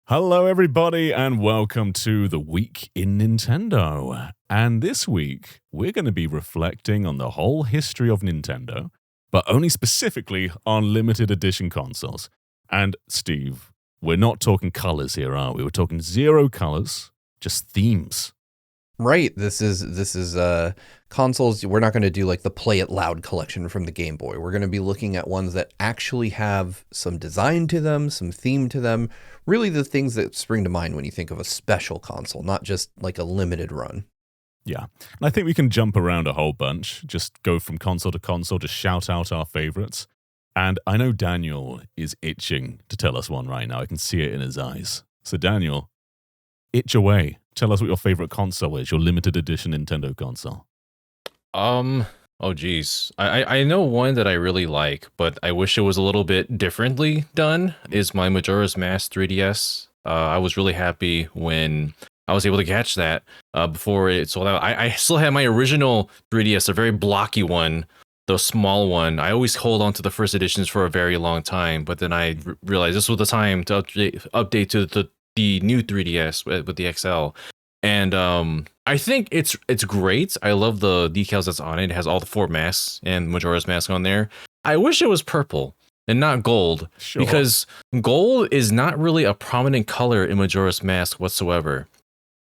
Hello, everybody, and welcome to the Week in Nintendo. And this week, we're going to be reflecting on the whole history of Nintendo, but only specifically on limited edition consoles. And Steve, we're not talking colors here, are we? We're talking zero colors, just themes. Right. This is consoles. We're not going to do like the Play It Loud collection from the Game Boy. We're going to be looking at ones that actually have some design to them, some theme to them. Really the things that spring to mind when you think of a special console, not just like a limited run. Yeah. And I think we can jump around a whole bunch, just go from console to console, just shout out our favorites. And I know Daniel is itching to tell us one right now. I can see it in his eyes. So Daniel, itch away. Tell us what your favorite console is, your limited edition Nintendo console. Oh geez. I know one that I really like, but I wish it was a little bit differently done, is my Majora's Mask 3DS. I was really happy when I was able to catch that before it sold out. I still have my original 3DS, a very blocky one, the small one. I always hold on to the first editions for a very long time, but then I realized this was the time to update to the new 3DS with the XL. And I think it's great. I love the decals that's on it. It has all the 4 masks and Majora's Mask on there. I wish it was purple and not gold, because gold is not really a prominent color in Majora's Mask whatsoever.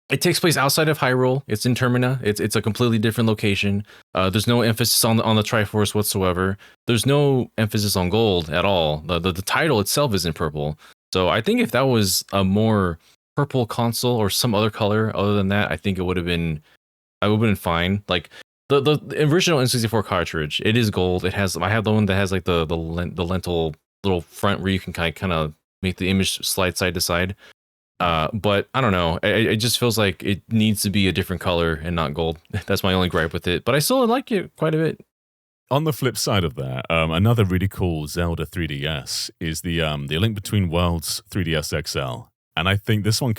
It takes place outside of Hyrule. It's in Termina. It's a completely different location. There's no emphasis on the Triforce whatsoever. There's no emphasis on gold at all. The title itself is in purple. So I think if that was a more purple console or some other color other than that, I think I would have been fine. Like the original N64 cartridge, it is gold. I have the one that has like the lentil little front where you can kind of make the image slide side to side. But I don't know. It just feels like it needs to be a different color and not gold. That's my only gripe with it. But I still like it quite a bit. On the flip side of that, another really cool Zelda 3DS is the Link Between Worlds 3DS XL. And I think this one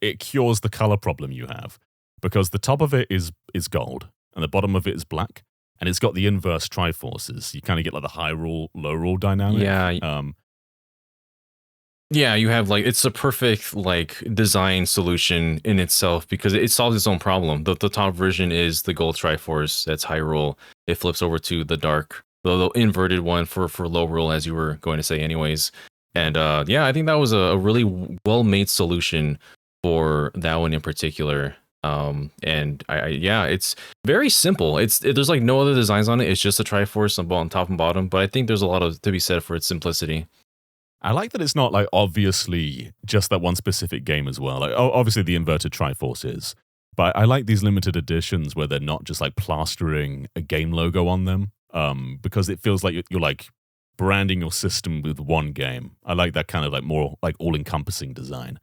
it cures the color problem you have, because the top of it is gold and the bottom of it is black, and it's got the inverse Triforces. You kind of get like the high rule, low rule dynamic. Yeah. Yeah, you have it's a perfect design solution in itself, because it solves its own problem. The top version is the gold Triforce, that's high rule. It flips over to the the inverted one for low rule, as you were going to say anyways. And I think that was a really well-made solution for that one in particular. And it's very simple. There's no other designs on it. It's just a Triforce on top and bottom. But I think there's a lot to be said for its simplicity. I like that it's not obviously just that one specific game as well. Obviously the inverted Triforce is, but I like these limited editions where they're not just plastering a game logo on them, because it feels like you're branding your system with one game. I like that kind of more all-encompassing design.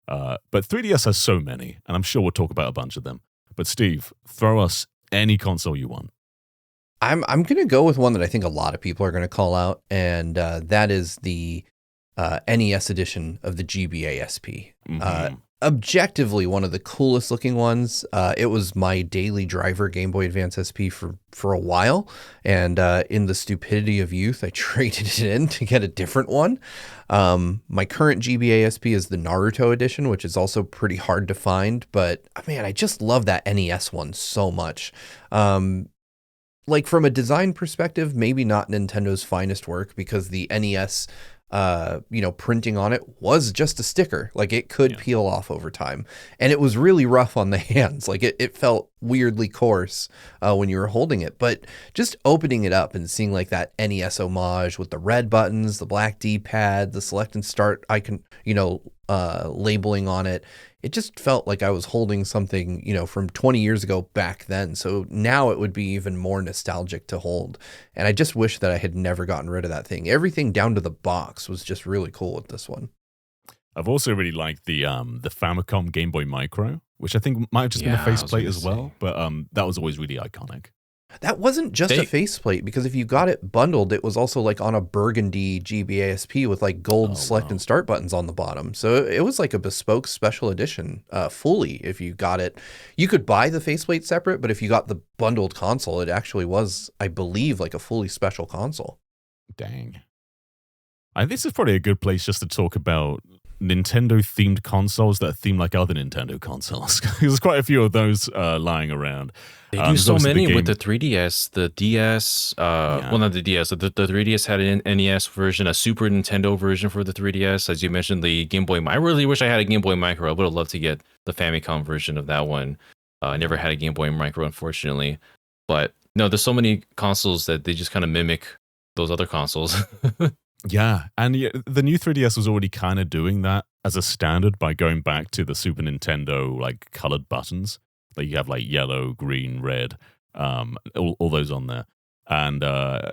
But 3DS has so many, and I'm sure we'll talk about a bunch of them. But Steve, throw us any console you want. I'm going to go with one that I think a lot of people are going to call out, and that is the NES edition of the GBA SP. Mm-hmm. Objectively one of the coolest looking ones. It was my daily driver Game Boy Advance SP for a while, and in the stupidity of youth, I traded it in to get a different one. My current GBA SP is the Naruto edition, which is also pretty hard to find, but man, I just love that NES one so much. From a design perspective, maybe not Nintendo's finest work, because the NES printing on it was just a sticker. It could peel off over time, and it was really rough on the hands. It felt weirdly coarse when you were holding it, but just opening it up and seeing that NES homage with the red buttons, the black D-pad, the select and start icon, labeling on it, it just felt like I was holding something, from 20 years ago back then. So now it would be even more nostalgic to hold. And I just wish that I had never gotten rid of that thing. Everything down to the box was just really cool with this one. I've also really liked the Famicom Game Boy Micro, which I think might have just been a faceplate as well. But that was always really iconic. That wasn't just a faceplate, because if you got it bundled, it was also on a burgundy GBA SP with gold select and start buttons on the bottom. So it was a bespoke special edition, fully. If you got it, you could buy the faceplate separate, but if you got the bundled console, it actually was, I believe, a fully special console. Dang. This is probably a good place just to talk about Nintendo themed consoles that are themed like other Nintendo consoles. There's quite a few of those lying around. They do There's so obviously many the with game- the 3DS, the DS, well, not the DS, the 3DS had an NES version, a Super Nintendo version for the 3DS. As you mentioned, the Game Boy. I really wish I had a Game Boy Micro. I would have loved to get the Famicom version of that one. I never had a Game Boy Micro, unfortunately. But no, there's so many consoles that they just kind of mimic those other consoles. Yeah, and the new 3DS was already kind of doing that as a standard by going back to the Super Nintendo like colored buttons. Like you have like yellow, green, red, all those on there. And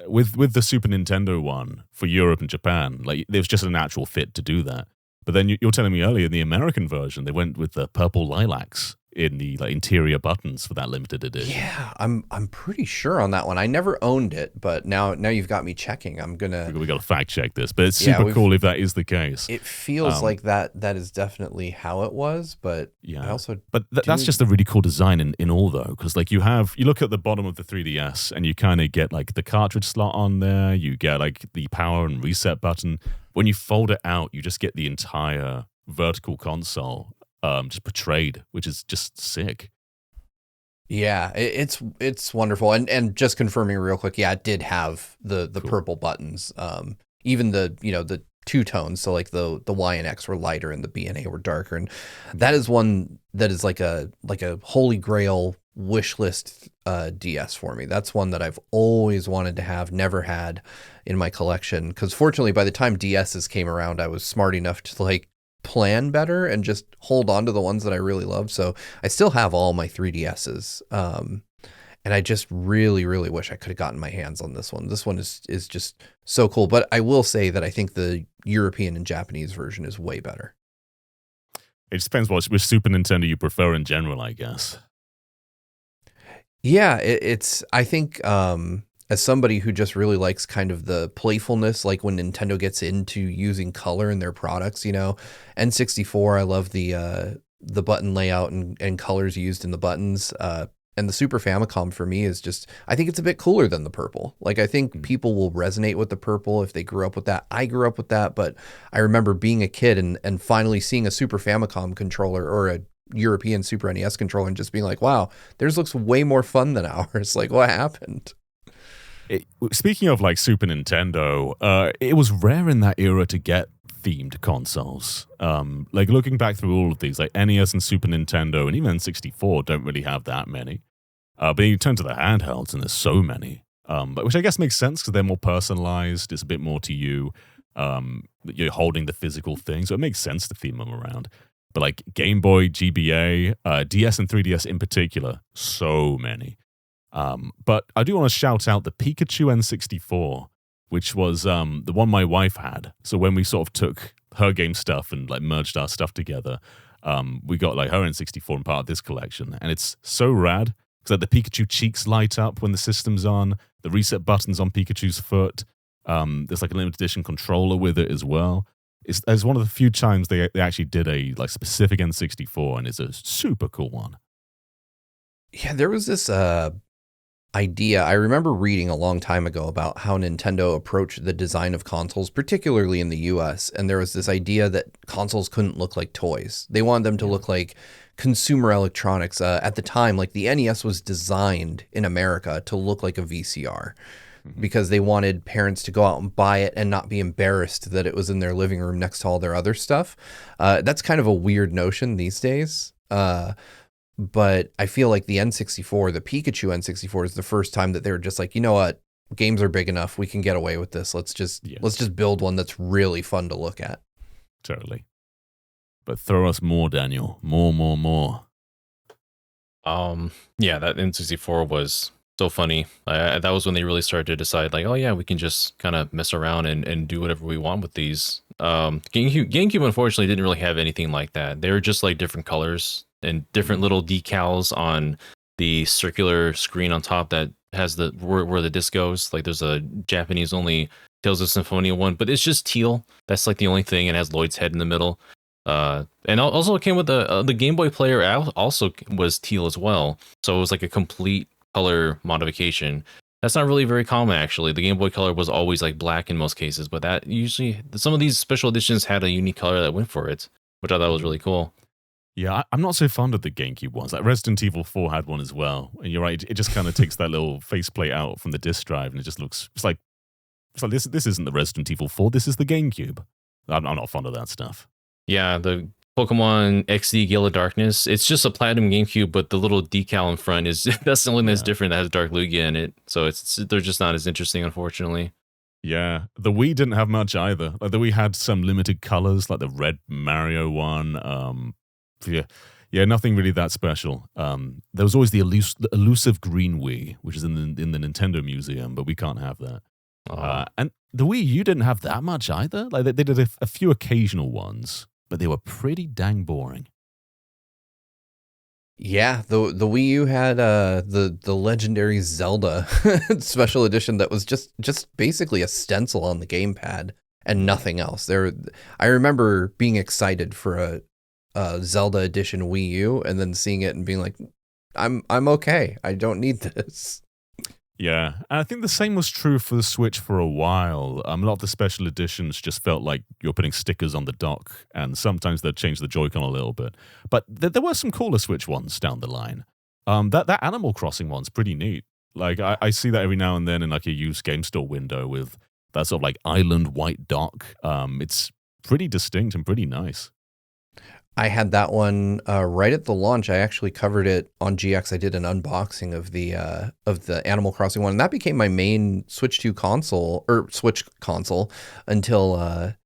with the Super Nintendo one for Europe and Japan, like there was just a natural fit to do that. But then you're telling me earlier in the American version, they went with the purple lilacs in the like interior buttons for that limited edition. Yeah, I'm pretty sure on that one. I never owned it, but now you've got me checking. I'm gonna. We got to fact check this, but it's Yeah, super cool if that is the case. It feels like that is definitely how it was, but Yeah, I also but that's just a really cool design in all though, because like you look at the bottom of the 3DS and you kind of get like the cartridge slot on there, you get like the power and reset button. When you fold it out, you just get the entire vertical console just portrayed, which is just sick. Yeah, it's wonderful. And just confirming real quick, yeah, it did have the Cool. purple buttons. Even the two tones, so like the Y and X were lighter and the B and A were darker. And that is one that is like a holy grail wish list DS for me. That's one that I've always wanted to have, never had in my collection. Because fortunately, by the time DSs came around, I was smart enough to like plan better and just hold on to the ones that I really love. So I still have all my 3DSs. And I just really, really wish I could have gotten my hands on this one. This one is just so cool. But I will say that I think the European and Japanese version is way better. It just depends which Super Nintendo you prefer in general, I guess. Yeah, it's I think as somebody who just really likes kind of the playfulness, like when Nintendo gets into using color in their products, N64, I love the button layout and colors used in the buttons. And the Super Famicom for me is just, I think it's a bit cooler than the purple. Like I think people will resonate with the purple if they grew up with that. I grew up with that, but I remember being a kid and finally seeing a Super Famicom controller or a European Super NES controller and just being like, wow, theirs looks way more fun than ours. Like what happened? Speaking of like Super Nintendo, it was rare in that era to get themed consoles. Like looking back through all of these, like NES and Super Nintendo and even N64 don't really have that many. But you turn to the handhelds and there's so many, but which I guess makes sense because they're more personalized. It's a bit more to you. You're holding the physical thing, so it makes sense to theme them around. But like Game Boy, GBA, DS and 3DS in particular, so many. But I do want to shout out the Pikachu N64, which was the one my wife had. So when we sort of took her game stuff and like merged our stuff together, we got like her N64 and part of this collection. And it's so rad because like, the Pikachu cheeks light up when the system's on, the reset button's on Pikachu's foot. There's like a limited edition controller with it as well. It's one of the few times they actually did a like specific N64, and it's a super cool one. Yeah, there was this idea I remember reading a long time ago about how Nintendo approached the design of consoles, particularly in the US. And there was this idea that consoles couldn't look like toys. They wanted them to look like consumer electronics. At the time, like the NES was designed in America to look like a VCR because they wanted parents to go out and buy it and not be embarrassed that it was in their living room next to all their other stuff. That's kind of a weird notion these days. But I feel like the N64, the Pikachu N64 is the first time that they were just like, you know what, games are big enough. We can get away with this. Let's just build one that's really fun to look at. Totally. But throw us more, Daniel. More. Yeah, that N64 was so funny. That was when they really started to decide like, oh yeah, we can just kind of mess around and do whatever we want with these. GameCube unfortunately didn't really have anything like that. They were just like different colors and different little decals on the circular screen on top that has the where the disc goes. Like there's a Japanese only Tales of Symphonia one, but it's just teal. That's like the only thing, and has Lloyd's head in the middle. And also it came with the Game Boy player also was teal as well. So it was like a complete color modification. That's not really very common, actually. The Game Boy Color was always like black in most cases, but that usually some of these special editions had a unique color that went for it, which I thought was really cool. Yeah, I'm not so fond of the GameCube ones. Like Resident Evil 4 had one as well, and you're right. It just kind of takes that little faceplate out from the disc drive, and it just looks. It's like this. This isn't the Resident Evil 4. This is the GameCube. I'm not fond of that stuff. Yeah, the Pokemon XD Gale of Darkness. It's just a Platinum GameCube, but the little decal in front is that's the only thing that's different that has Dark Lugia in it. So they're just not as interesting, unfortunately. Yeah, the Wii didn't have much either. Like the Wii had some limited colors, like the red Mario one. Yeah, nothing really that special. There was always the elusive green Wii, which is in the Nintendo Museum, but we can't have that. And the Wii U didn't have that much either. Like they did a few occasional ones, but they were pretty dang boring. Yeah, the Wii U had the legendary Zelda special edition that was just basically a stencil on the gamepad and nothing else. I remember being excited for a Zelda edition Wii U and then seeing it and being like, I'm okay. I don't need this. Yeah, and I think the same was true for the Switch for a while. A lot of the special editions just felt like you're putting stickers on the dock, and sometimes they'd change the Joy-Con a little bit. But there were some cooler Switch ones down the line. That Animal Crossing one's pretty neat. Like I see that every now and then in like a used game store window with that sort of like island white dock. It's pretty distinct and pretty nice. I had that one right at the launch. I actually covered it on GX. I did an unboxing of the Animal Crossing one, and that became my main Switch 2 console or Switch console until the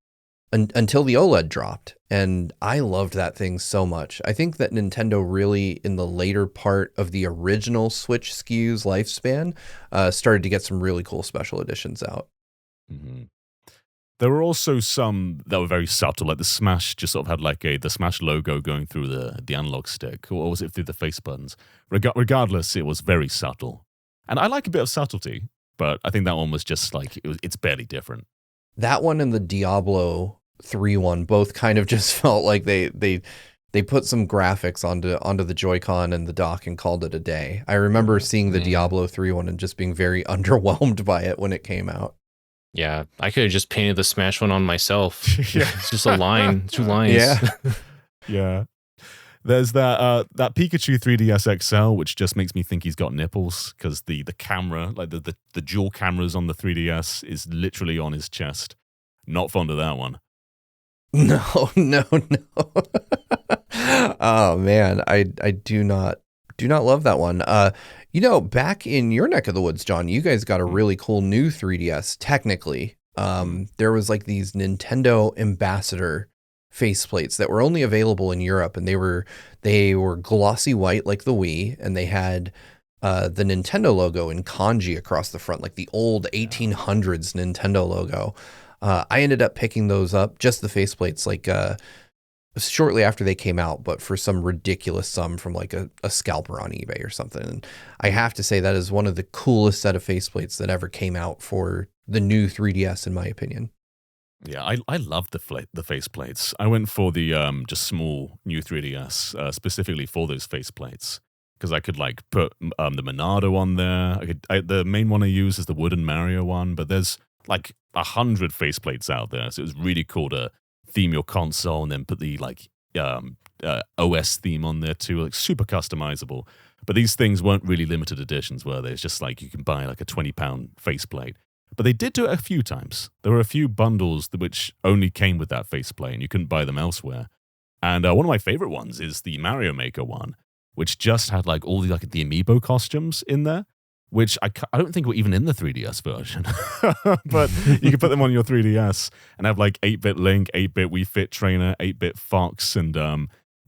OLED dropped. And I loved that thing so much. I think that Nintendo really, in the later part of the original Switch SKU's lifespan, started to get some really cool special editions out. Mm-hmm. There were also some that were very subtle, like the Smash just sort of had like the Smash logo going through the analog stick, or was it through the face buttons? Regardless, it was very subtle. And I like a bit of subtlety, but I think that one was just like, it's barely different. That one and the Diablo 3 one both kind of just felt like they put some graphics onto the Joy-Con and the dock and called it a day. I remember seeing the Diablo 3 one and just being very underwhelmed by it when it came out. Yeah, I could have just painted the Smash one on myself. Yeah. It's just a line, 2 lines. Yeah. Yeah. There's that Pikachu 3DS XL, which just makes me think he's got nipples because the camera, like the dual cameras on the 3DS is literally on his chest. Not fond of that one. No. Oh man, I do not love that one. Back in your neck of the woods, John, you guys got a really cool new 3DS. Technically, there was like these Nintendo Ambassador faceplates that were only available in Europe, and they were glossy white like the Wii, and they had the Nintendo logo in kanji across the front, like the old 1800s Nintendo logo. I ended up picking those up, just the faceplates, like shortly after they came out, but for some ridiculous sum from like a scalper on eBay or something. And I have to say that is one of the coolest set of faceplates that ever came out for the new 3DS, in my opinion. Yeah, I love the faceplates. I went for the just small new 3DS specifically for those faceplates because I could like put the Monado on there. The main one I use is the wooden Mario one, but there's like 100 faceplates out there, so it was really cool to theme your console and then put the like OS theme on there too, like super customizable. But these things weren't really limited editions, were they? It's just like you can buy like a £20 faceplate. But they did do it a few times. There were a few bundles which only came with that faceplate and you couldn't buy them elsewhere. And one of my favorite ones is the Mario Maker one, which just had like all the amiibo costumes in there, which I don't think were even in the 3DS version. But you can put them on your 3DS and have like 8-bit Link, 8-bit Wii Fit Trainer, 8-bit Fox, and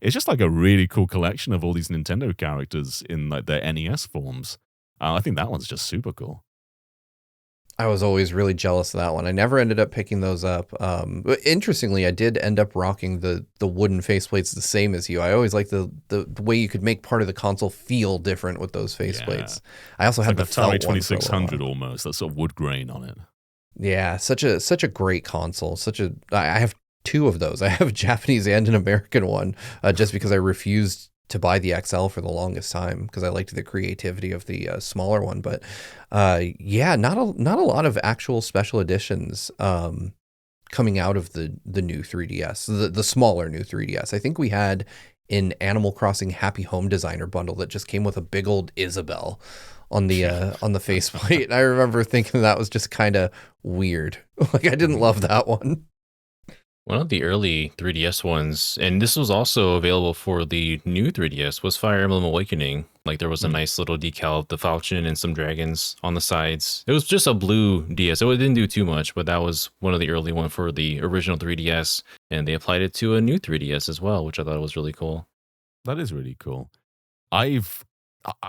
it's just like a really cool collection of all these Nintendo characters in like their NES forms. I think that one's just super cool. I was always really jealous of that one. I never ended up picking those up. But interestingly, I did end up rocking the wooden faceplates the same as you. I always liked the way you could make part of the console feel different with those faceplates. Yeah. I also had like the Atari 2600 almost, that sort of wood grain on it. Yeah, such a great console. I have 2 of those. I have a Japanese and an American one, just because I refused to buy the XL for the longest time because I liked the creativity of the smaller one. But yeah, not a lot of actual special editions coming out of the new 3DS, the smaller new 3DS. I think we had an Animal Crossing Happy Home Designer bundle that just came with a big old Isabelle on the faceplate. I remember thinking that was just kind of weird. Like I didn't love that one. One of the early 3DS ones, and this was also available for the new 3DS, was Fire Emblem Awakening. Like there was a nice little decal of the Falchion and some dragons on the sides. It was just a blue DS, so it didn't do too much, but that was one of the early one for the original 3DS, and they applied it to a new 3DS as well, which I thought was really cool. That is really cool. I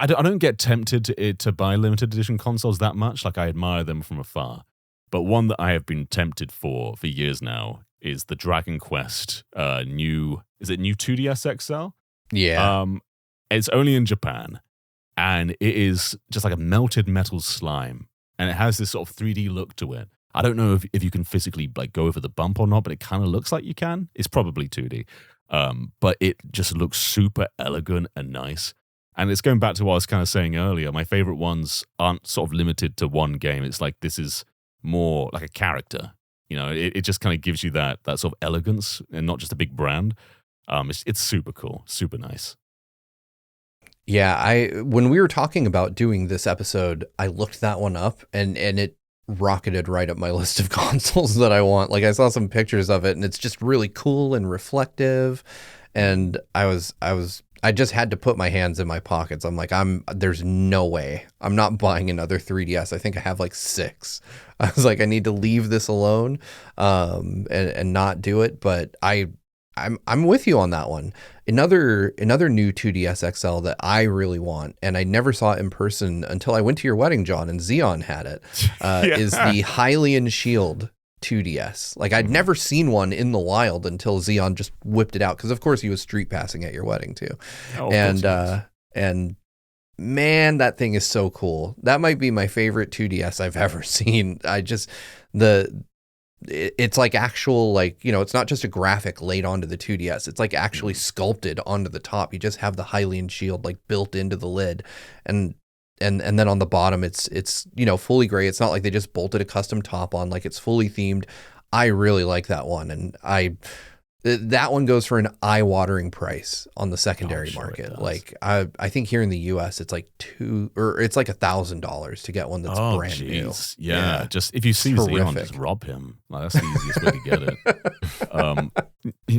don't get tempted to buy limited edition consoles that much. Like I admire them from afar. But one that I have been tempted for years now is the Dragon Quest new 2DS XL? Yeah. It's only in Japan, and it is just like a melted metal slime, and it has this sort of 3D look to it. I don't know if you can physically like go over the bump or not, but it kind of looks like you can. It's probably 2D, but it just looks super elegant and nice. And it's going back to what I was kind of saying earlier. My favorite ones aren't sort of limited to one game. It's like this is more like a character. You know, it just kind of gives you that sort of elegance and not just a big brand. It's super cool, super nice. Yeah, when we were talking about doing this episode, I looked that one up and it rocketed right up my list of consoles that I want. Like I saw some pictures of it and it's just really cool and reflective. And I just had to put my hands in my pockets. I'm like, there's no way. I'm not buying another 3DS. I think I have like 6. I was like, I need to leave this alone and not do it. But I'm with you on that one. Another new 2DS XL that I really want, and I never saw it in person until I went to your wedding, John, and Xeon had it, is the Hylian Shield 2DS. Like I'd never seen one in the wild until Xeon just whipped it out, because of course he was street passing at your wedding too. And man, that thing is so cool. That might be my favorite 2DS I've ever seen. It's like actual, like, you know, it's not just a graphic laid onto the 2DS. It's like actually sculpted onto the top. You just have the Hylian shield like built into the lid, and then on the bottom it's you know, fully gray. It's not like they just bolted a custom top on. Like it's fully themed. I really like that one, and that one goes for an eye-watering price on the secondary market. Like I think here in the US it's like $1,000 to get one that's brand new. Yeah, just if you see Xeon, just rob him. Like, that's the easiest way to get it.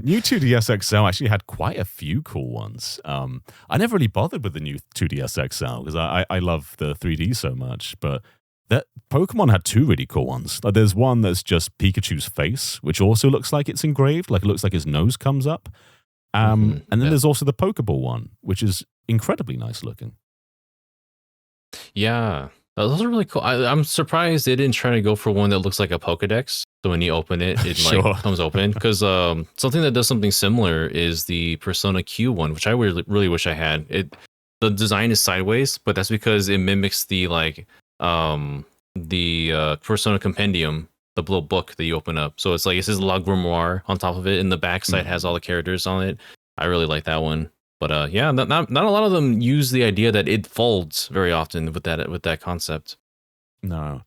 New 2DS XL actually had quite a few cool ones. I never really bothered with the new 2DS XL because I love the 3D so much, but that Pokemon had 2 really cool ones. Like there's one that's just Pikachu's face, which also looks like it's engraved, like it looks like his nose comes up. And then there's also the Pokeball one, which is incredibly nice looking. Yeah, those are really cool. I'm surprised they didn't try to go for one that looks like a Pokedex. So when you open it, it like comes open. Because something that does something similar is the Persona Q one, which I really wish I had. The design is sideways, but that's because it mimics the like Persona Compendium, the little book that you open up. So it's like it says La Grimoire on top of it, and the backside has all the characters on it. I really like that one. But yeah, not a lot of them use the idea that it folds very often with that concept. No.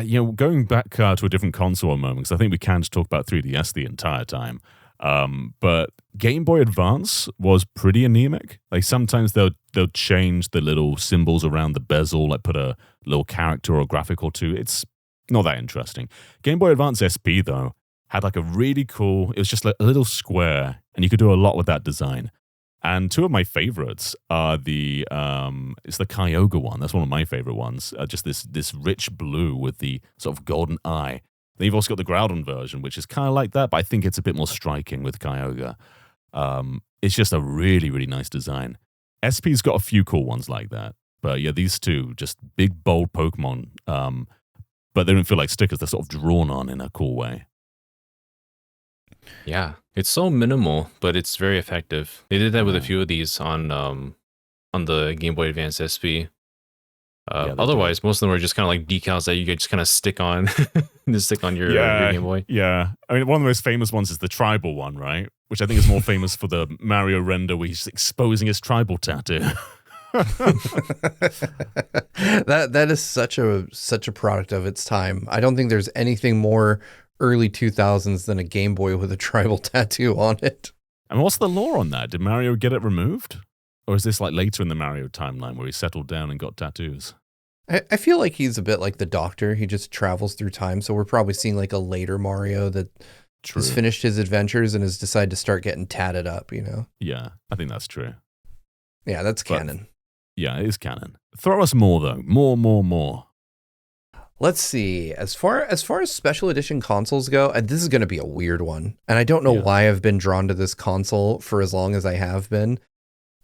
You know, going back to a different console a moment, because I think we can just talk about 3DS the entire time. But Game Boy Advance was pretty anemic. Like sometimes they'll change the little symbols around the bezel, like put a little character or graphic or two. It's not that interesting. Game Boy Advance SP though had like a really cool. It was just like a little square, and you could do a lot with that design. And 2 of my favorites are it's the Kyogre one. That's one of my favorite ones. Just this rich blue with the sort of golden eye. Then you've also got the Groudon version, which is kind of like that, but I think it's a bit more striking with Kyogre. It's just a really, really nice design. SP's got a few cool ones like that. But yeah, these 2, just big, bold Pokemon. But they don't feel like stickers. They're sort of drawn on in a cool way. Yeah, it's so minimal, but it's very effective. They did that with a few of these on the Game Boy Advance SP. Yeah, they Otherwise, most of them are just kind of like decals that you just kind of stick on, your Game Boy. Yeah. I mean, one of the most famous ones is the tribal one, right? Which I think is more famous for the Mario render where he's exposing his tribal tattoo. That is such a product of its time. I don't think there's anything more early 2000s than a Game Boy with a tribal tattoo on it. And what's the lore on that? Did Mario get it removed? Or is this like later in the Mario timeline where he settled down and got tattoos? I feel like he's a bit like the Doctor. He just travels through time. So we're probably seeing like a later Mario that has finished his adventures and has decided to start getting tatted up, you know? Yeah, I think that's true. Yeah, that's canon. Yeah, it is canon. Throw us more, though. More. Let's see. As far as special edition consoles go, this is going to be a weird one. And I don't know why I've been drawn to this console for as long as I have been.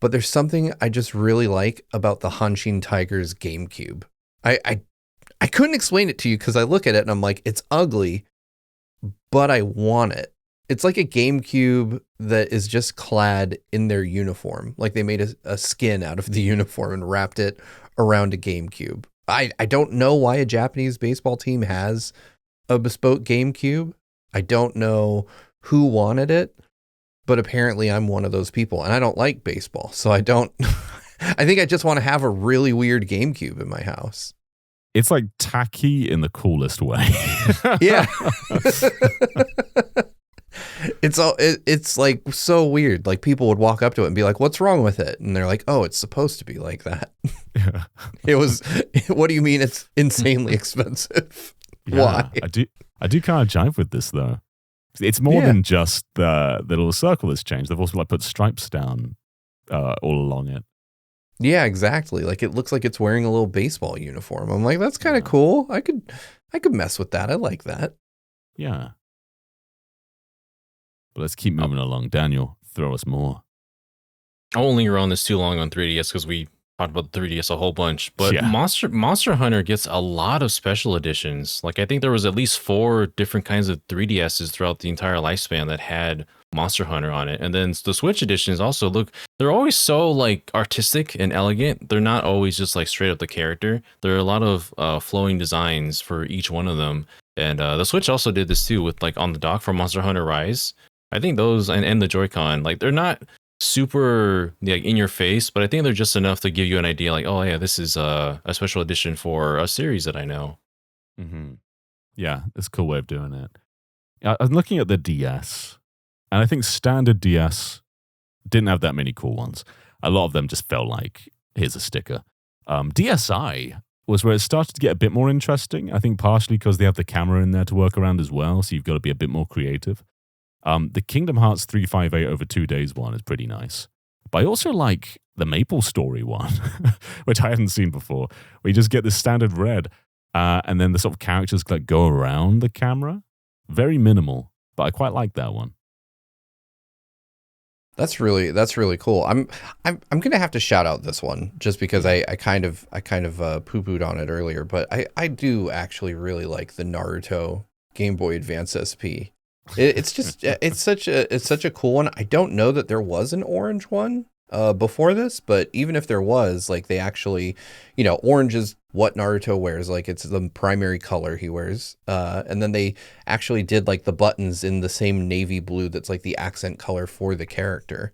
But there's something I just really like about the Hanshin Tigers GameCube. I couldn't explain it to you because I look at it and I'm like, it's ugly, but I want it. It's like a GameCube that is just clad in their uniform. Like they made a skin out of the uniform and wrapped it around a GameCube. I don't know why a Japanese baseball team has a bespoke GameCube. I don't know who wanted it, but apparently I'm one of those people and I don't like baseball. So I don't, I think I just want to have a really weird GameCube in my house. It's like tacky in the coolest way. Yeah. It's like so weird. Like people would walk up to it and be like, "What's wrong with it?" And they're like, "Oh, it's supposed to be like that." Yeah. What do you mean it's insanely expensive? Yeah, Why? I do kind of jive with this though. It's more than just the little circle that's changed. They've also like put stripes down all along it. Yeah, exactly. Like it looks like it's wearing a little baseball uniform. I'm like, that's kind of cool. I could mess with that. I like that. Yeah. But let's keep moving along. Daniel, throw us more. I won't linger on this too long on 3DS because we talked about the 3DS a whole bunch. But Yeah. Monster Hunter gets a lot of special editions. Like I think there was at least 4 different kinds of 3DSs throughout the entire lifespan that had Monster Hunter on it. And then the Switch editions also they're always so like artistic and elegant. They're not always just like straight up the character. There are a lot of flowing designs for each one of them. And the Switch also did this too with like on the dock for Monster Hunter Rise. I think those and the Joy-Con, like they're not super like in your face, but I think they're just enough to give you an idea like, oh yeah, this is a special edition for a series that I know. Mm-hmm. Yeah, it's a cool way of doing it. I'm looking at the DS, and I think standard DS didn't have that many cool ones. A lot of them just felt like, here's a sticker. DSi was where it started to get a bit more interesting. I think partially because they have the camera in there to work around as well, so you've got to be a bit more creative. The Kingdom Hearts 358 over 2 days one is pretty nice. But I also like the Maple Story one, which I hadn't seen before, where you just get this standard red, and then the sort of characters like go around the camera. Very minimal, but I quite like that one. That's really cool. I'm gonna have to shout out this one just because I kind of poo-pooed on it earlier, but I do actually really like the Naruto Game Boy Advance SP. It's just it's such a cool one. I don't know that there was an orange one before this, but even if there was, like they actually, orange is what Naruto wears. Like it's the primary color he wears. And then they actually did like the buttons in the same navy blue that's like the accent color for the character.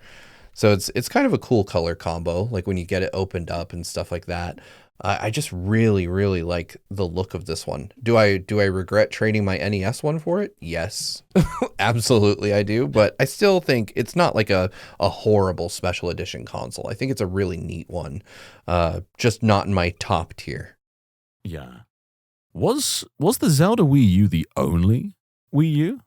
So it's kind of a cool color combo. Like when you get it opened up and stuff like that. I just really, really like the look of this one. Do I regret trading my NES one for it? Yes, absolutely I do. But I still think it's not like a horrible special edition console. I think it's a really neat one. Just not in my top tier. Yeah. Was the Zelda Wii U the only Wii U?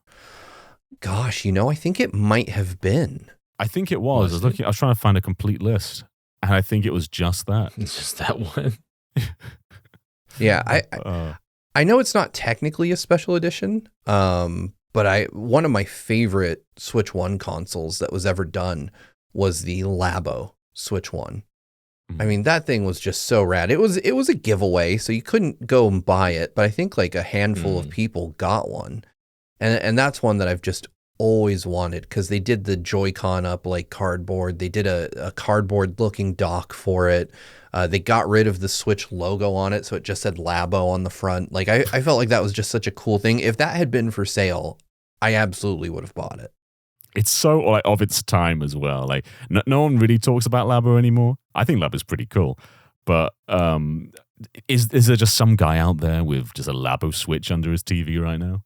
Gosh, I think it might have been. I think it was. I was trying to find a complete list. And I think it was just that. It's just that one. Yeah, I know it's not technically a special edition, but one of my favorite Switch 1 consoles that was ever done was the Labo Switch 1. I mean, that thing was just so rad. It was a giveaway, so you couldn't go and buy it, but I think like a handful of people got one. And that's one that I've just always wanted, because they did the Joy-Con up like cardboard. They did a cardboard looking dock for it. They got rid of the Switch logo on it, so it just said Labo on the front. Like I felt like that was just such a cool thing. If that had been for sale, I absolutely would have bought it. It's so like of its time as well. Like no one really talks about Labo anymore. I think Labo's pretty cool, but is there just some guy out there with just a Labo Switch under his TV right now?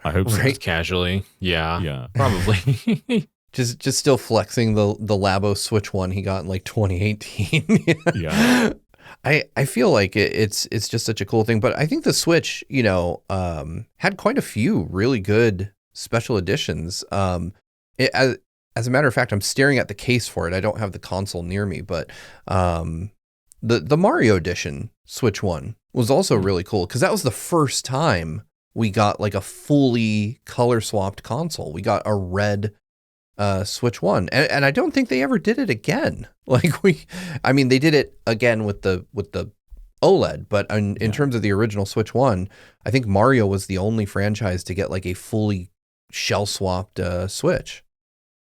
I hope so. Right, casually. Yeah. Probably. Just still flexing the Labo Switch one he got in like 2018. Yeah. I feel like it's just such a cool thing. But I think the Switch, had quite a few really good special editions. As a matter of fact, I'm staring at the case for it. I don't have the console near me, but the Mario edition Switch one was also really cool, because that was the first time we got like a fully color swapped console. We got a red Switch one, and I don't think they ever did it again. Like they did it again with the OLED, but in terms of the original Switch one, I think Mario was the only franchise to get like a fully shell swapped Switch.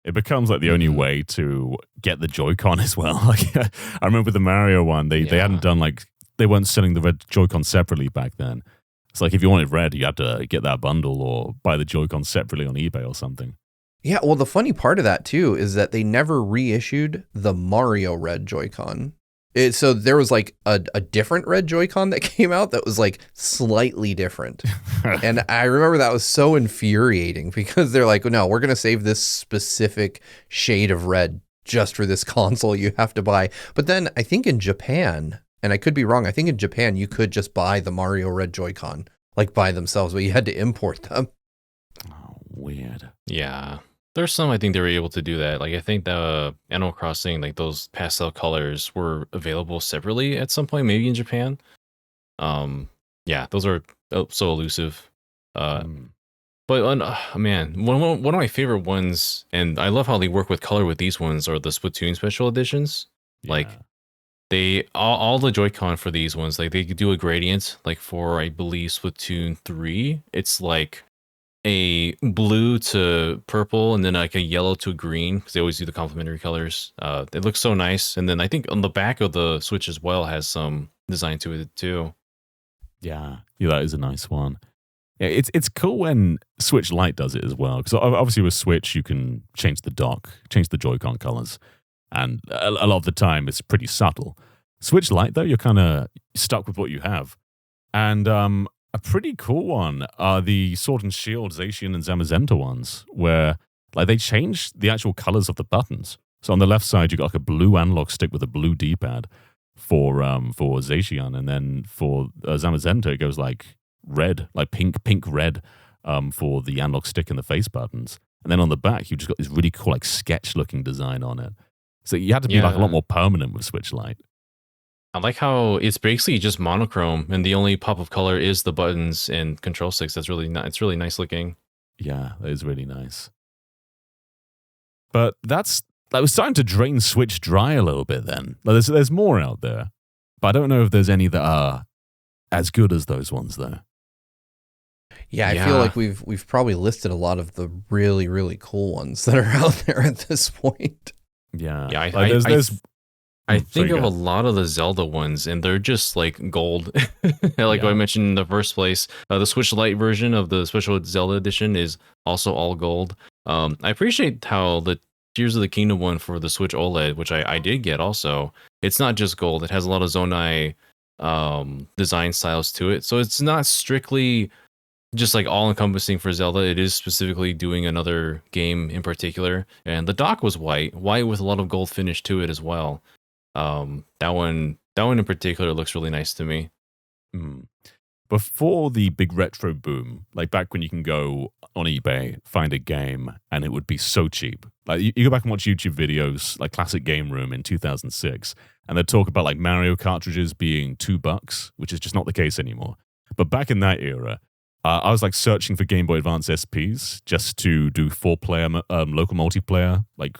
It becomes like the only way to get the Joy-Con as well. Like I remember the Mario one, they hadn't done they weren't selling the red Joy-Con separately back then. It's like if you wanted red, you had to get that bundle or buy the Joy-Con separately on eBay or something. Yeah, well, the funny part of that too is that they never reissued the Mario red Joy-Con. So there was like a different red Joy-Con that came out that was like slightly different. And I remember that was so infuriating, because they're like, no, we're going to save this specific shade of red just for this console you have to buy. But then I think in Japan, and I could be wrong, I think in Japan you could just buy the Mario red Joy-Con like by themselves, but you had to import them. Oh, weird. Yeah. There's some, I think they were able to do that. Like, I think the Animal Crossing, like those pastel colors were available separately at some point, maybe in Japan. Yeah, those are so elusive. But man, one of my favorite ones, and I love how they work with color with these ones, are the Splatoon special editions. Yeah. Like, they all the Joy-Con for these ones, like they do a gradient. Like for, I believe, Splatoon 3, it's like a blue to purple, and then like a yellow to green, because they always do the complementary colors. It looks so nice. And then I think on the back of the Switch as well has some design to it too. Yeah, that is a nice one. Yeah, it's cool when Switch Lite does it as well, because obviously with Switch you can change the dock, change the Joy-Con colors, and a lot of the time it's pretty subtle. Switch Lite though, you're kind of stuck with what you have. And a pretty cool one are the Sword and Shield Zacian and Zamazenta ones, where like they changed the actual colors of the buttons. So on the left side, you got like a blue analog stick with a blue D-pad for Zacian, and then for Zamazenta, it goes like red, like pink red for the analog stick and the face buttons. And then on the back, you just got this really cool like sketch-looking design on it. So you had to be like a lot more permanent with Switch Lite. I like how it's basically just monochrome, and the only pop of color is the buttons and control sticks. That's really it's really nice looking. Yeah, that is really nice. But that was starting to drain Switch dry a little bit then. Like there's more out there, but I don't know if there's any that are as good as those ones though. Yeah, I feel like we've probably listed a lot of the really, really cool ones that are out there at this point. Yeah, I think of a lot of the Zelda ones, and they're just like gold. Like I mentioned in the first place, the Switch Lite version of the Special Zelda Edition is also all gold. I appreciate how the Tears of the Kingdom one for the Switch OLED, which I did get also, it's not just gold. It has a lot of Zonai design styles to it. So it's not strictly just like all encompassing for Zelda. It is specifically doing another game in particular. And the dock was white with a lot of gold finish to it as well. That one in particular looks really nice to me. Before the big retro boom, like back when you can go on eBay, find a game, and it would be so cheap. Like you go back and watch YouTube videos, like Classic Game Room in 2006, and they'd talk about like Mario cartridges being $2, which is just not the case anymore. But back in that era, I was like searching for Game Boy Advance SPs just to do 4-player local multiplayer, like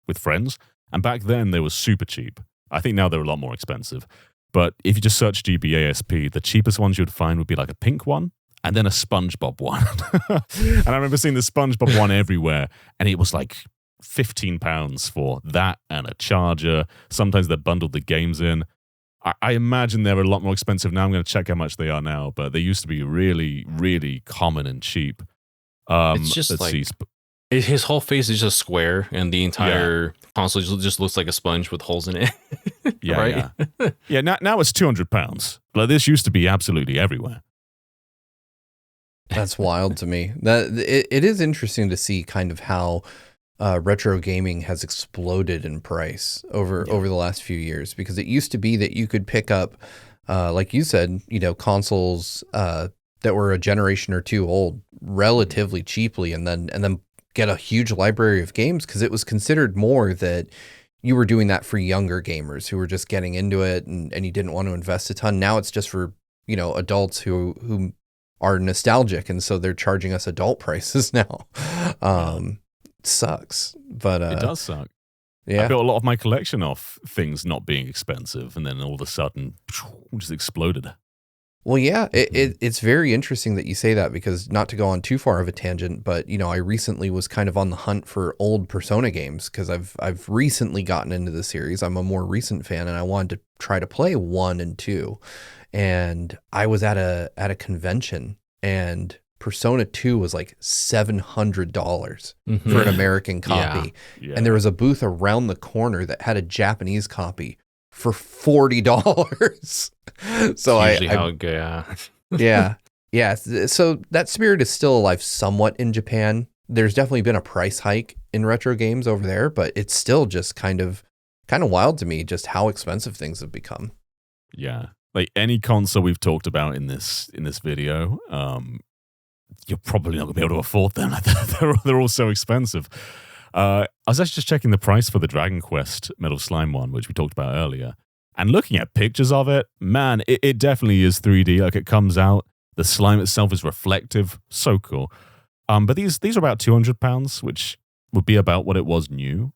with friends. And back then they were super cheap. I think now they're a lot more expensive. But if you just search GBA SP, the cheapest ones you'd find would be like a pink one. and then a SpongeBob one. And I remember seeing the SpongeBob one everywhere, and it was like £15 for that and a charger. Sometimes they bundled the games in. I imagine they're a lot more expensive now. I'm going to check how much they are now, but they used to be really, really common and cheap. It's just his whole face is just square, and the entire console just looks like a sponge with holes in it. Yeah, right? Yeah. Now it's £200. But this used to be absolutely everywhere. That's wild to me. That it is interesting to see kind of how retro gaming has exploded in price over the last few years, because it used to be that you could pick up, like you said, consoles that were a generation or two old relatively cheaply, and then get a huge library of games, because it was considered more that you were doing that for younger gamers who were just getting into it, and you didn't want to invest a ton. Now it's just for adults who are nostalgic, and so they're charging us adult prices now. Sucks, but it does suck. Yeah, I built a lot of my collection off things not being expensive, and then all of a sudden, just exploded. Well, yeah, it's very interesting that you say that, because not to go on too far of a tangent, but I recently was kind of on the hunt for old Persona games, because I've recently gotten into the series. I'm a more recent fan, and I wanted to try to play 1 and 2, and I was at a convention, and Persona 2 was like $700 for an American copy. Yeah. And there was a booth around the corner that had a Japanese copy for $40. So yeah. So that spirit is still alive somewhat in Japan. There's definitely been a price hike in retro games over there, but it's still just kind of wild to me just how expensive things have become. Yeah. Like any console we've talked about in this video, you're probably not going to be able to afford them. They're all so expensive. I was actually just checking the price for the Dragon Quest Metal Slime one, which we talked about earlier, and looking at pictures of it, man, it definitely is 3D. Like, it comes out, the slime itself is reflective, so cool. But these are about £200, which would be about what it was new.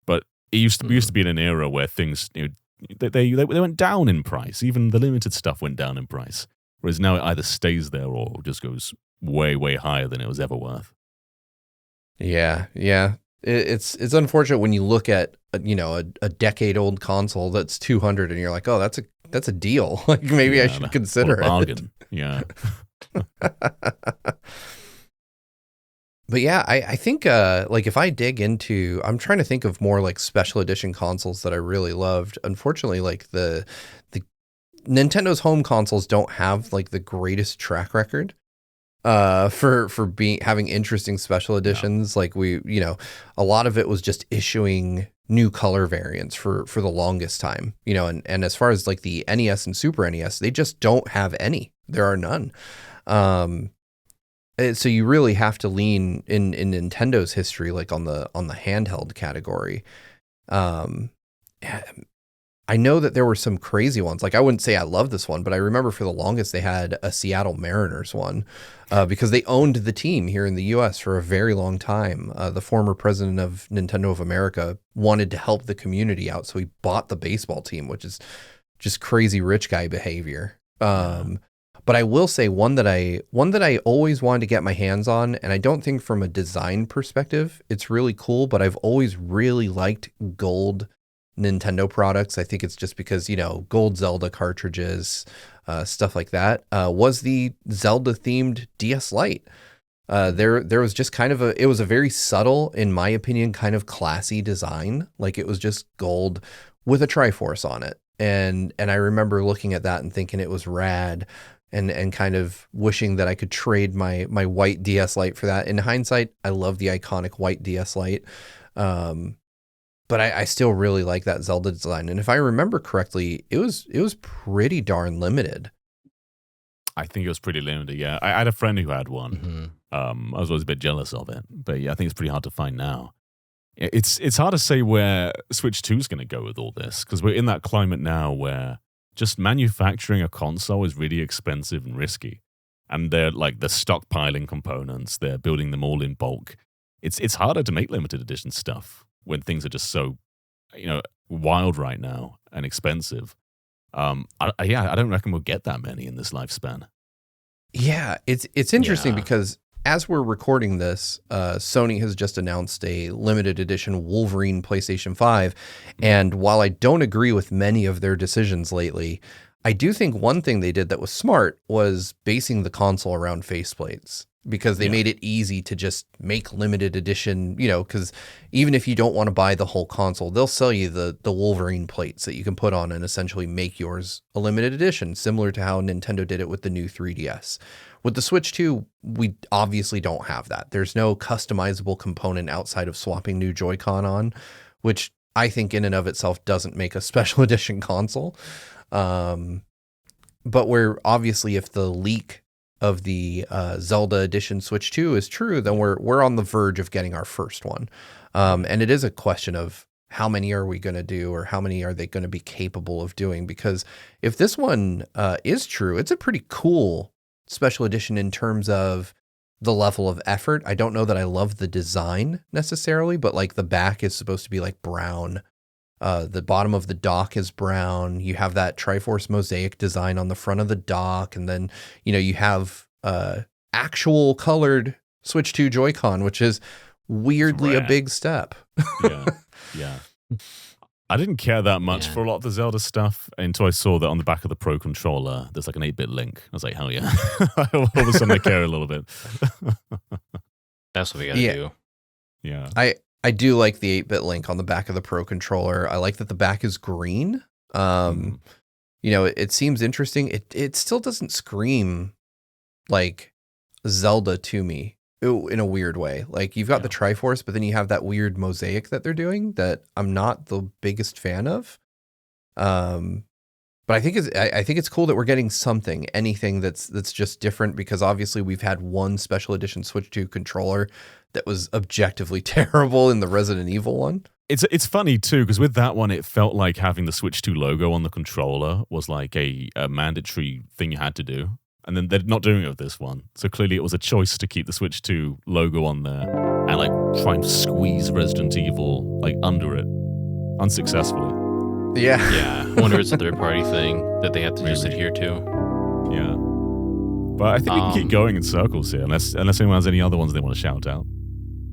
But it used to be in an era where things, they went down in price. Even the limited stuff went down in price. Whereas now it either stays there or just goes way, way higher than it was ever worth. Yeah. It's unfortunate when you look at a decade old console that's $200, and you're like, oh, that's a deal. Like, maybe I should consider it. Bargain. Yeah. But yeah, I think like if I dig into, I'm trying to think of more like special edition consoles that I really loved. Unfortunately, like the Nintendo's home consoles don't have like the greatest track record for having interesting special editions. No. Like a lot of it was just issuing new color variants for the longest time, and as far as like the NES and Super NES, they just don't have any. There are none. So you really have to lean in Nintendo's history, like on the handheld category. I know that there were some crazy ones. Like, I wouldn't say I love this one, but I remember for the longest they had a Seattle Mariners one because they owned the team here in the U.S. for a very long time. The former president of Nintendo of America wanted to help the community out, so he bought the baseball team, which is just crazy rich guy behavior. But I will say one that I always wanted to get my hands on, and I don't think from a design perspective it's really cool, but I've always really liked gold Nintendo products. I think it's just because, gold Zelda cartridges, stuff like that, was the Zelda themed DS Lite. There was just kind of it was a very subtle, in my opinion, kind of classy design. Like, it was just gold with a Triforce on it. And I remember looking at that and thinking it was rad, and kind of wishing that I could trade my white DS Lite for that. In hindsight, I love the iconic white DS Lite. But I still really like that Zelda design. And if I remember correctly, it was pretty darn limited. I think it was pretty limited, yeah. I had a friend who had one. Mm-hmm. I was always a bit jealous of it. But yeah, I think it's pretty hard to find now. It's hard to say where Switch 2 is going to go with all this, because we're in that climate now where just manufacturing a console is really expensive and risky. And they're like the stockpiling components, they're building them all in bulk. It's harder to make limited edition stuff when things are just so, wild right now and expensive. I don't reckon we'll get that many in this lifespan. Yeah, it's interesting Yeah. because as we're recording this, Sony has just announced a limited edition Wolverine PlayStation 5. And while I don't agree with many of their decisions lately, I do think one thing they did that was smart was basing the console around faceplates, because they made it easy to just make limited edition, because even if you don't want to buy the whole console, they'll sell you the Wolverine plates that you can put on and essentially make yours a limited edition, similar to how Nintendo did it with the new 3DS. With the Switch 2, we obviously don't have that. There's no customizable component outside of swapping new Joy-Con on, which I think in and of itself doesn't make a special edition console. But we're obviously, if the leak of the Zelda edition Switch 2 is true, then we're on the verge of getting our first one. And it is a question of how many are we going to do, or how many are they going to be capable of doing? Because if this one is true, it's a pretty cool special edition in terms of the level of effort. I don't know that I love the design necessarily, but like the back is supposed to be like brown. The bottom of the dock is brown. You have that Triforce mosaic design on the front of the dock. And then, you have actual colored Switch 2 Joy-Con, which is weirdly a big step. Yeah. I didn't care that much for a lot of the Zelda stuff until I saw that on the back of the Pro Controller, there's like an 8-bit link. I was like, hell yeah. All of a sudden I care a little bit. That's what we gotta do. Yeah. I do like the 8-bit link on the back of the Pro Controller. I like that the back is green. It seems interesting. It still doesn't scream like Zelda to me in a weird way. Like you've got the Triforce, but then you have that weird mosaic that they're doing that I'm not the biggest fan of. But I think it's cool that we're getting anything that's just different, because obviously we've had one special edition Switch 2 controller that was objectively terrible in the Resident Evil one. It's funny too, because with that one, it felt like having the Switch 2 logo on the controller was like a mandatory thing you had to do. And then they're not doing it with this one. So clearly it was a choice to keep the Switch 2 logo on there and like try and squeeze Resident Evil like under it unsuccessfully. Yeah. I wonder if it's a third-party thing that they have to just adhere to. Yeah. But I think we can keep going in circles here, unless anyone has any other ones they want to shout out.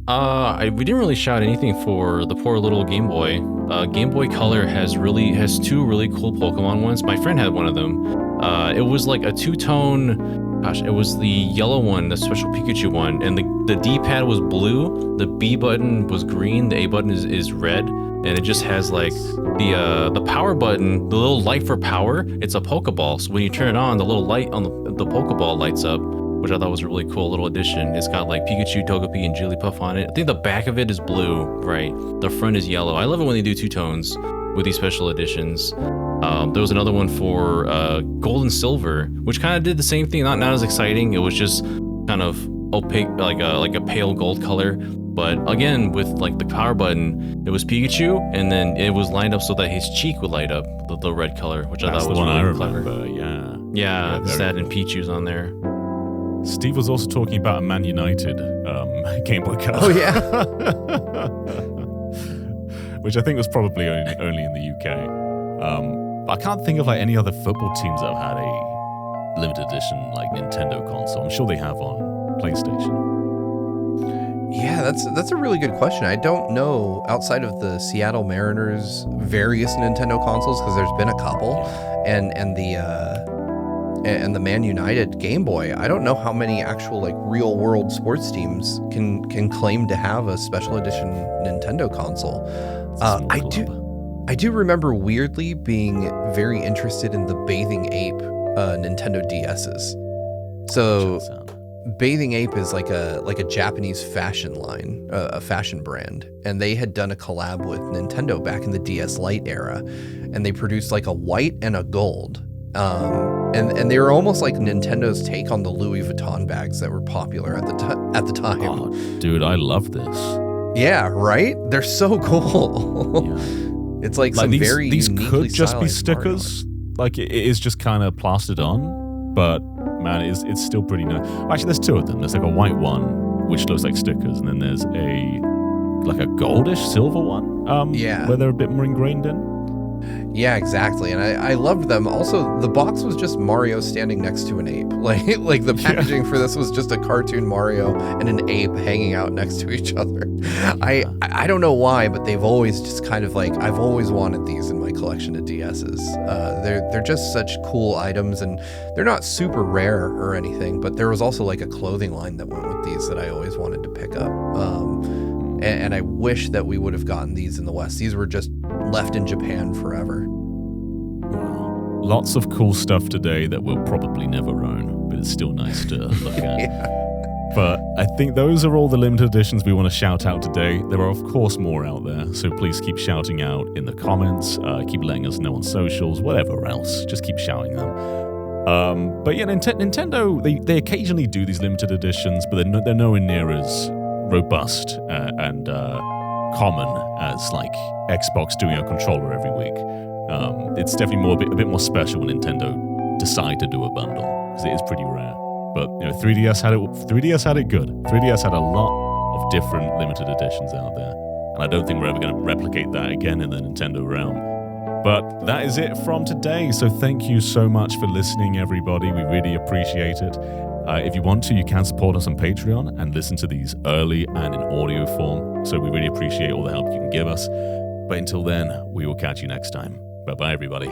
We didn't really shout anything for the poor little Game Boy. Game Boy Color has two really cool Pokemon ones. My friend had one of them. It was like a two-tone. Gosh, it was the yellow one, the special Pikachu one, and the D-pad was blue. The B button was green. The A button is red, and it just has like the power button, the little light for power. It's a Pokeball, so when you turn it on, the little light on the Pokeball lights up, which I thought was a really cool little addition. It's got like Pikachu, Togepi, and Jigglypuff on it. I think the back of it is blue, right? The front is yellow. I love it when they do two tones with these special editions. There was another one for gold and silver, which kind of did the same thing. Not as exciting. It was just kind of opaque, like a pale gold color. But again, with like the power button, it was Pikachu, and then it was lined up so that his cheek would light up the red color, which I thought was really clever. Yeah, Sad and Pichu's on there. Steve was also talking about a Man United Game Boy Color. Oh yeah, which I think was probably only in the UK. I can't think of like any other football teams that have had a limited edition like Nintendo console. I'm sure they have on PlayStation. Yeah, that's a really good question. I don't know, outside of the Seattle Mariners various Nintendo consoles, because there's been a couple, and the Man United Game Boy. I don't know how many actual like real world sports teams can claim to have a special edition Nintendo console. I do remember weirdly being very interested in the Bathing Ape Nintendo DS's. So Bathing Ape is like a Japanese fashion line, a fashion brand, and they had done a collab with Nintendo back in the DS Lite era, and they produced like a white and a gold. And they were almost like Nintendo's take on the Louis Vuitton bags that were popular at the time. Oh, dude, I love this. Yeah, right? They're so cool. Yeah. It's like some these could just be stickers. Like it is just kind of plastered on, but man, it's still pretty nice. Actually, there's two of them. There's like a white one which looks like stickers, and then there's a goldish silver one. Where they're a bit more ingrained in. Yeah, exactly. And I loved them. Also, the box was just Mario standing next to an ape. Like the packaging for this was just a cartoon Mario and an ape hanging out next to each other. I don't know why, but they've always just kind of like, I've always wanted these in my collection of DSs. They're just such cool items, and they're not super rare or anything, but there was also like a clothing line that went with these that I always wanted to pick up. And I wish that we would have gotten these in the West. These were just left in Japan forever. Lots of cool stuff today that we'll probably never own, but it's still nice to look at. Yeah. But I think those are all the limited editions we want to shout out today. There are, of course, more out there, so please keep shouting out in the comments, keep letting us know on socials, whatever else. Just keep shouting them. But yeah, Nintendo, they occasionally do these limited editions, but they're nowhere near as robust and common as like Xbox doing a controller every week. It's definitely a bit more special when Nintendo decide to do a bundle, because it is pretty rare. But 3DS had it good. 3DS had a lot of different limited editions out there, and I don't think we're ever going to replicate that again in the Nintendo realm. But that is it from today. So thank you so much for listening, everybody. We really appreciate it. If you want to, you can support us on Patreon and listen to these early and in audio form. So we really appreciate all the help you can give us. But until then, we will catch you next time. Bye-bye, everybody.